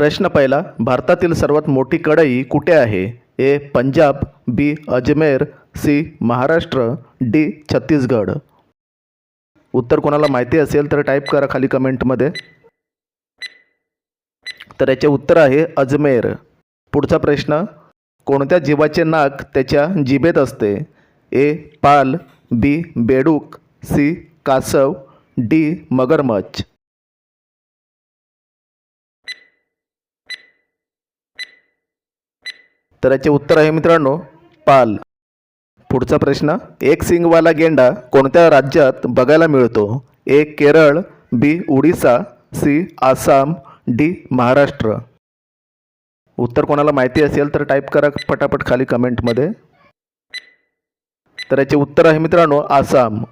प्रश्न पहिला, भारतातील सर्वात मोठी कढई कुठे आहे? ए. पंजाब, बी. अजमेर, सी. महाराष्ट्र, डी. छत्तीसगड. उत्तर कोणाला माहिती असेल तर टाईप करा खाली कमेंटमध्ये. तर याचे उत्तर आहे अजमेर. पुढचा प्रश्न, कोणत्या जीवाचे नाक त्याच्या जिभेत असते? ए. पाल, बी. बेडूक, सी. कासव, डी. मगरमच्छ. तर याचे उत्तर आहे मित्रांनो पाल. पुढचा प्रश्न, एक सिंगवाला गेंडा कोणत्या राज्यात बघायला मिळतो? ए. केरळ, बी. उडीसा, सी. आसाम, डी. महाराष्ट्र. उत्तर कोणाला माहिती असेल तर टाईप करा पटापट खाली कमेंटमध्ये. तर याचे उत्तर आहे मित्रांनो आसाम.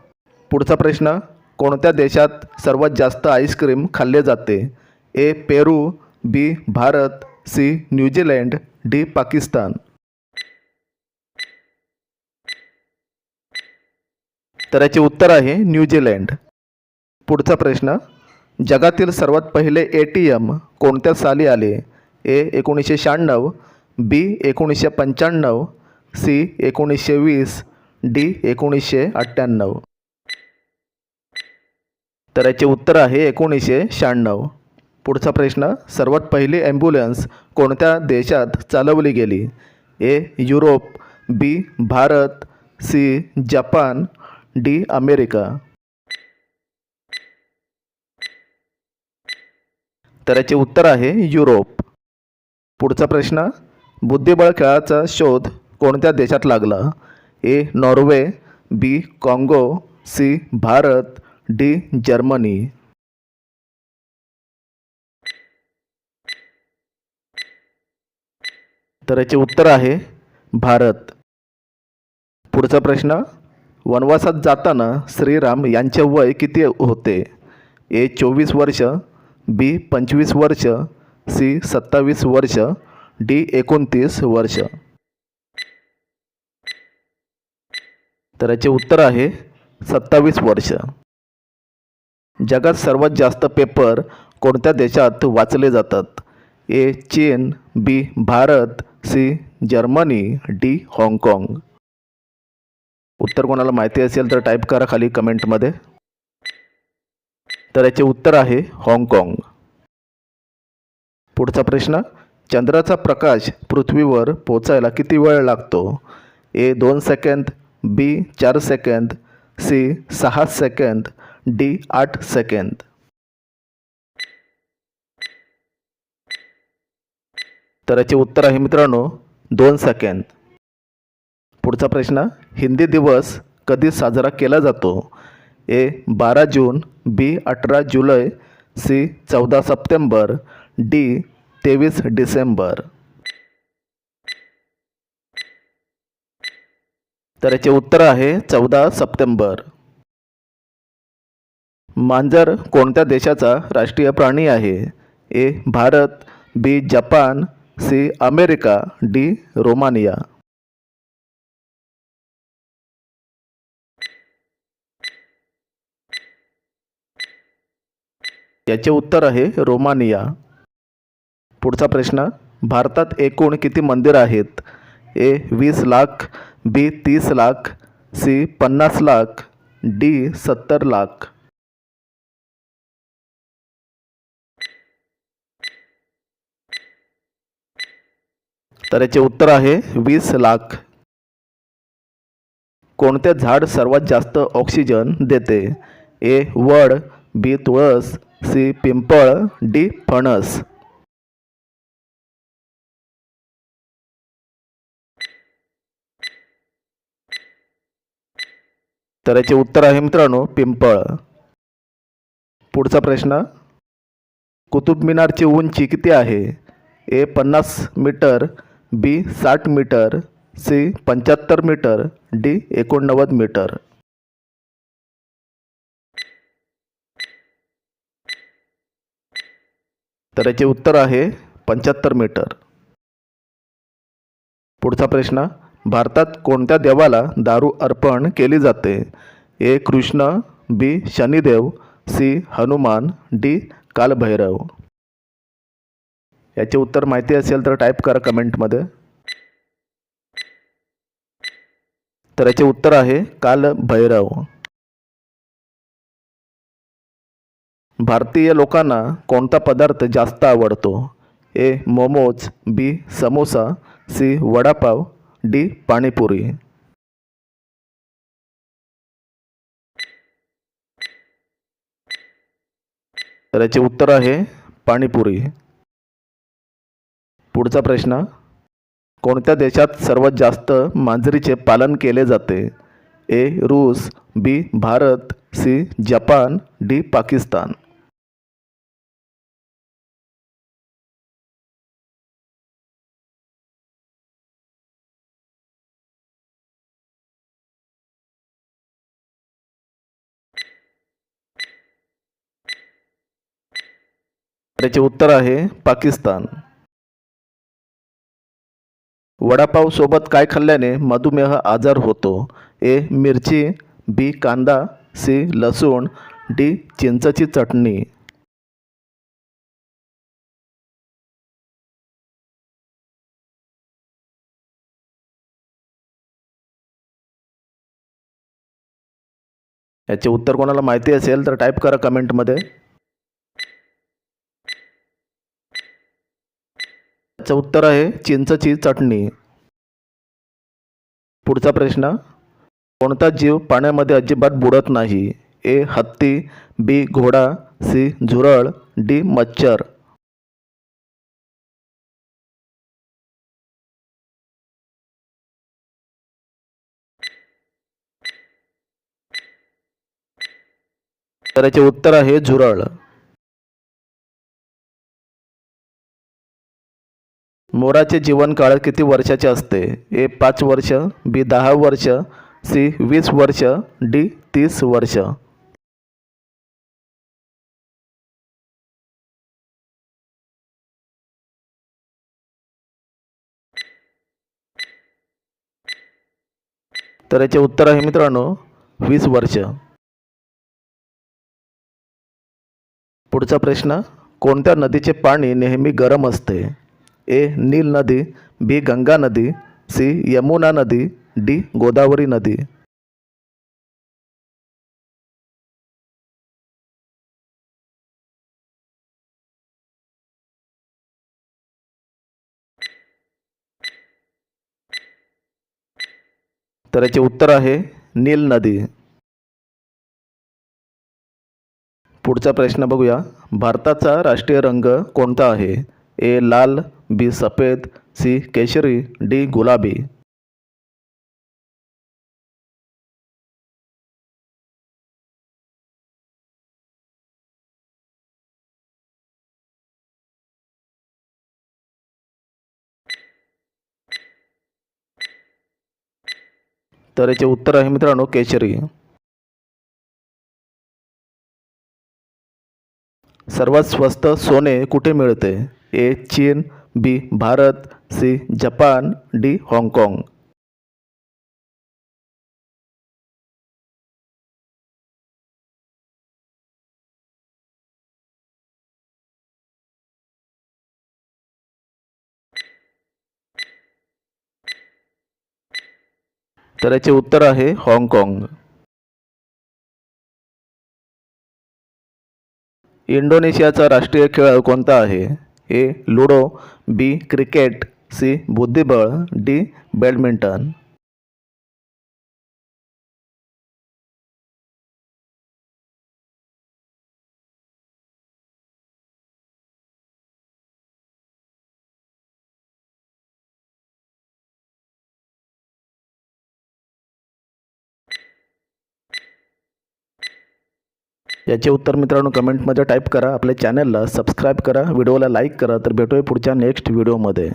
पुढचा प्रश्न, कोणत्या देशात सर्वात जास्त आईस्क्रीम खाल्ले जाते? A. Peru, B. Bharat, C. New Zealand, D. Pakistan. तर याचे उत्तर आहे न्यूझीलंड. पुढचा प्रश्न, जगातील सर्वात पहिले ATM कोणत्या साली आले? ए. 1996, बी. 1995, सी. 1920, डी. 1998. तर याचे उत्तर आहे 1996. पुढचा प्रश्न, सर्वात पहिली ॲम्ब्युलन्स कोणत्या देशात चालवली गेली? A. Europe, B. Bharat, C. Japan, D. America. तर याचे उत्तर आहे युरोप. पुढचा प्रश्न, बुद्धिबळ खेळाचा शोध कोणत्या देशात लागला? ए. नॉर्वे, बी. काँगो, सी. भारत, डी. जर्मनी. तर याचे उत्तर आहे भारत. पुढचा प्रश्न, वनवासात जाताना श्रीराम यांचे वय किती होते? ए. 24 वर्ष, बी. 25 वर्ष, सी. 27 वर्ष, डी. 29 वर्ष. तर याचे उत्तर आहे 27 वर्ष. जगात सर्वात जास्त पेपर कोणत्या देशात वाचले जातात? ए. चीन, बी. भारत, सी. Germany, D. हाँगकाँग. उत्तर कोणाला माहिती असेल तर टाईप करा खाली कमेंटमध्ये. तर याचे उत्तर आहे हाँगकाँग. पुढचा प्रश्न, चंद्राचा प्रकाश पृथ्वीवर पोचायला किती वेळ लागतो? ए. 2 सेकंद, बी. 4 सेकंद, सी. 6 सेकंद, डी. 8 सेकंद. तर याचे उत्तर आहे मित्रांनो 2 सेकंद. पुढचा प्रश्न, हिंदी दिवस कधी साजरा केला जातो? ए. 12 जून, बी. 18 जुलै, सी. 14 September, D. 23 डिसेंबर. तर याचे उत्तर आहे 14 सप्टेंबर. मांजर कोणत्या देशाचा राष्ट्रीय प्राणी आहे? A. Bharat, B. Japan, C. America, D. Romania. याचे उत्तर आहे रोमानिया. पुढचा प्रश्न, भारतात एकूण किती मंदिर आहेत? ए. 20 लाख, बी. 30 लाख, सी. 50 लाख, डी. 70 लाख. तर याचे उत्तर आहे 20 लाख. कोणते झाड सर्वात जास्त ऑक्सिजन देते? ए. वड, बी. तुळस, सी. पिंपळ, डी. फणस. तर याचे उत्तर आहे मित्रांनो पिंपळ. पुढचा प्रश्न, कुतुब मिनारची उंची किती आहे? A. 50 metre, B. 60 metre, C. 75 metre, D. 89 metre. तर याचे उत्तर आहे 75 मीटर. पुढचा प्रश्न, भारतात कोणत्या देवाला दारू अर्पण केली जाते? ए. कृष्ण, बी. शनिदेव, सी. हनुमान, डी. कालभैरव. याचे उत्तर माहिती असेल तर टाईप करा कमेंटमध्ये. तर याचे उत्तर आहे कालभैरव. भारतीय लोकांना कोणता पदार्थ जास्त आवडतो? ए मोमोज, बी समोसा, सी वडापाव, डी पाणीपुरी. तर याचे उत्तर आहे पाणीपुरी. पुढचा प्रश्न, कोणत्या देशात सर्वात जास्त मांजरीचे पालन केले जाते? ए रूस, B Bharat, C Japan, D Pakistan. त्याचे उत्तर आहे पाकिस्तान. वडापाव सोबत काय खाल्ल्याने मधुमेह आजार होतो? ए मिरची, बी कांदा, सी लसूण, डी चिंचची चटणी. याचे उत्तर कोणाला माहिती असेल तर टाईप करा कमेंटमध्ये. याचं उत्तर आहे चिंचची चटणी. पुढचा प्रश्न, कोणता जीव पाण्यामध्ये अजिबात बुडत नाही? ए हत्ती, बी घोडा, सी झुरळ, डी मच्छर. तर याचे उत्तर आहे झुरळ. मोराचे जीवनकाळ किती वर्षाचे असते? ए 5 वर्ष, बी 10 वर्ष, सी 20 वर्ष, डी 30 वर्ष. तर याचे उत्तर आहे मित्रांनो 20 वर्ष. पुढचा प्रश्न, कोणत्या नदीचे पाणी नेहमी गरम असते? ए नील नदी, बी गंगा नदी, सी यमुना नदी, डी गोदावरी नदी. तर याचे उत्तर आहे नील नदी. पुढचा प्रश्न बघूया, भारताचा राष्ट्रीय रंग कोणता आहे? ए लाल, बी सफेद, सी केशरी, डी गुलाबी. तर याचे उत्तर आहे मित्रांनो केशरी. सर्वात स्वस्त सोने कुठे मिळते? ए चीन, बी भारत, सी जपान, डी हाँगकाँग. तर याचे उत्तर आहे हाँगकाँग. इंडोनेशियाचा राष्ट्रीय खेळ कोणता आहे? ए लुडो, बी क्रिकेट, सी बुद्धिबळ, डी बॅडमिंटन. याचे उत्तर मित्रांनो कमेंटमध्ये टाईप करा. आपल्या चॅनलला सबस्क्राईब करा, व्हिडिओला लाईक करा. तर भेटूया पुढच्या नेक्स्ट व्हिडिओमध्ये.